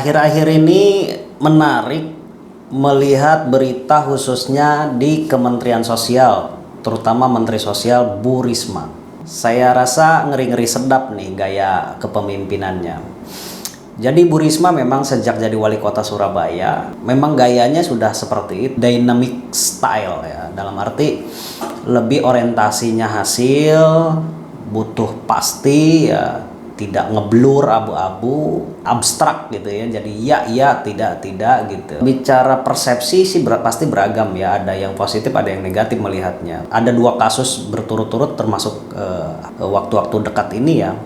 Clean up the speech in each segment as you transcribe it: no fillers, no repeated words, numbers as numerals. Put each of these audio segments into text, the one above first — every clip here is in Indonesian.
Akhir-akhir ini menarik melihat berita khususnya di Kementerian Sosial, terutama Menteri Sosial Bu Risma. Saya rasa ngeri-ngeri sedap nih gaya kepemimpinannya. Jadi Bu Risma memang sejak jadi wali kota Surabaya, memang gayanya sudah seperti itu, dynamic style ya. Dalam arti lebih orientasinya hasil, butuh pasti ya, tidak ngeblur, abu-abu, abstrak gitu ya. Jadi ya tidak gitu. Bicara persepsi sih pasti beragam ya, ada yang positif ada yang negatif melihatnya. Ada dua kasus berturut-turut termasuk waktu-waktu dekat ini ya.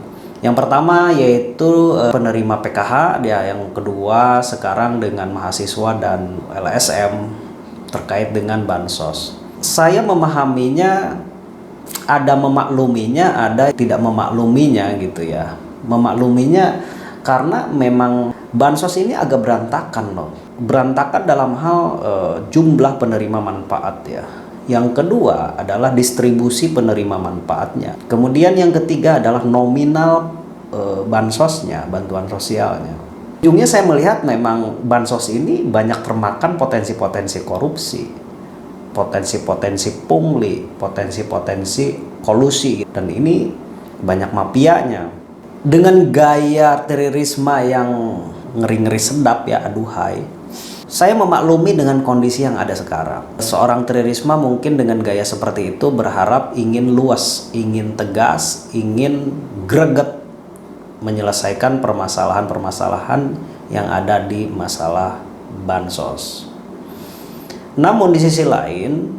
Yang pertama yaitu penerima PKH, yang kedua sekarang dengan mahasiswa dan LSM terkait dengan bansos. Saya memahaminya, ada memakluminya, ada tidak memakluminya gitu ya. Memakluminya karena memang bansos ini agak berantakan loh. Berantakan dalam hal jumlah penerima manfaat ya. Yang kedua adalah distribusi penerima manfaatnya. Kemudian yang ketiga adalah nominal bansosnya, bantuan sosialnya. Ujungnya saya melihat memang bansos ini banyak termakan potensi-potensi korupsi, potensi-potensi pungli, potensi-potensi kolusi, dan ini banyak mafianya. Dengan gaya Tri Risma yang ngeri-ngeri sedap ya, aduhai. Saya memaklumi dengan kondisi yang ada sekarang. Seorang Tri Risma mungkin dengan gaya seperti itu berharap ingin luas, ingin tegas, ingin greget menyelesaikan permasalahan-permasalahan yang ada di masalah bansos. Namun di sisi lain,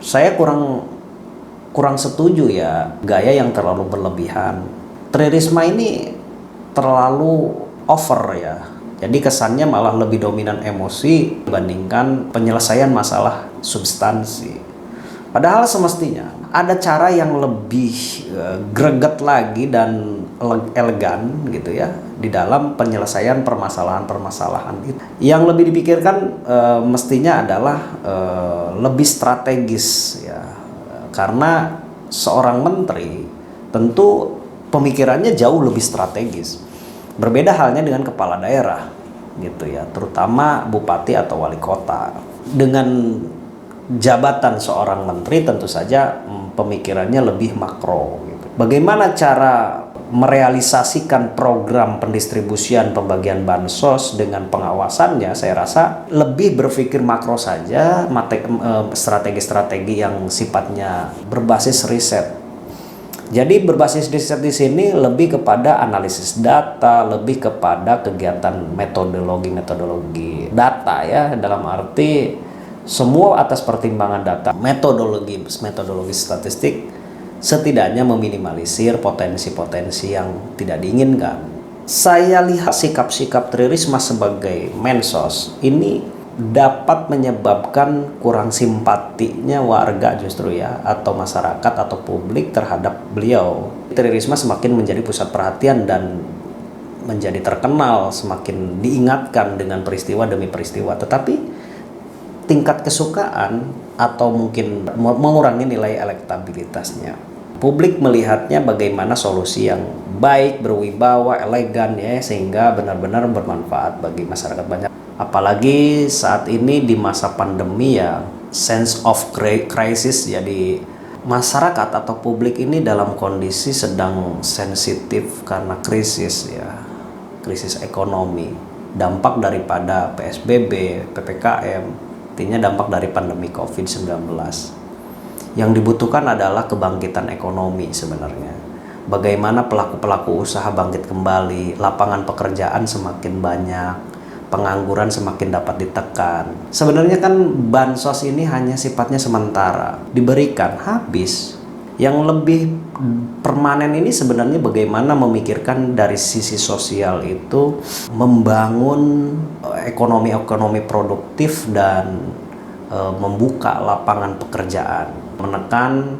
saya kurang setuju ya gaya yang terlalu berlebihan. Tri Risma ini terlalu over ya. Jadi kesannya malah lebih dominan emosi dibandingkan penyelesaian masalah substansi. Padahal semestinya ada cara yang lebih greget lagi dan elegan gitu ya di dalam penyelesaian permasalahan-permasalahan itu. Yang lebih dipikirkan mestinya adalah lebih strategis ya. Karena seorang menteri tentu pemikirannya jauh lebih strategis. Berbeda halnya dengan kepala daerah gitu ya, terutama bupati atau wali kota. Dengan jabatan seorang menteri tentu saja pemikirannya lebih makro gitu. Bagaimana cara merealisasikan program pendistribusian pembagian bansos dengan pengawasannya, saya rasa lebih berpikir makro saja, strategi-strategi yang sifatnya berbasis riset. Jadi berbasis riset di sini lebih kepada analisis data, lebih kepada kegiatan metodologi data ya, dalam arti semua atas pertimbangan data, metodologi statistik setidaknya meminimalisir potensi-potensi yang tidak diinginkan. Saya lihat sikap-sikap Tri Risma sebagai mensos ini dapat menyebabkan kurang simpatinya warga justru ya, atau masyarakat atau publik terhadap beliau. Tri Risma semakin menjadi pusat perhatian dan menjadi terkenal, semakin diingatkan dengan peristiwa demi peristiwa. Tetapi tingkat kesukaan atau mungkin mengurangi nilai elektabilitasnya. Publik melihatnya bagaimana solusi yang baik, berwibawa, elegan ya, sehingga benar-benar bermanfaat bagi masyarakat banyak. Apalagi saat ini di masa pandemi ya, sense of crisis, jadi masyarakat atau publik ini dalam kondisi sedang sensitif karena krisis ya, krisis ekonomi, dampak daripada PSBB, PPKM, artinya dampak dari pandemi COVID-19. Yang dibutuhkan adalah kebangkitan ekonomi sebenarnya. Bagaimana pelaku-pelaku usaha bangkit kembali, lapangan pekerjaan semakin banyak, pengangguran semakin dapat ditekan. Sebenarnya kan bansos ini hanya sifatnya sementara, diberikan habis. Yang lebih permanen ini sebenarnya bagaimana memikirkan dari sisi sosial itu, membangun ekonomi produktif dan membuka lapangan pekerjaan, menekan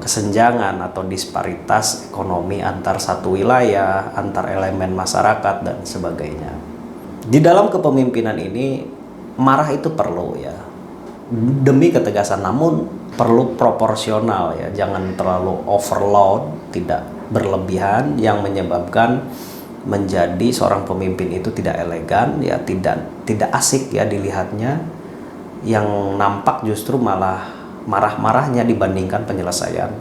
kesenjangan atau disparitas ekonomi antar satu wilayah, antar elemen masyarakat dan sebagainya. Di dalam kepemimpinan ini marah itu perlu ya, demi ketegasan, namun perlu proporsional ya, jangan terlalu overload, tidak berlebihan yang menyebabkan menjadi seorang pemimpin itu tidak elegan, ya tidak asik ya dilihatnya. Yang nampak justru malah marah-marahnya dibandingkan penyelesaian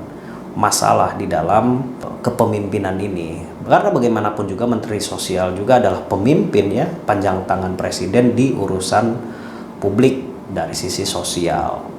masalah di dalam kepemimpinan ini. Karena bagaimanapun juga Menteri Sosial juga adalah pemimpin ya, panjang tangan presiden di urusan publik dari sisi sosial.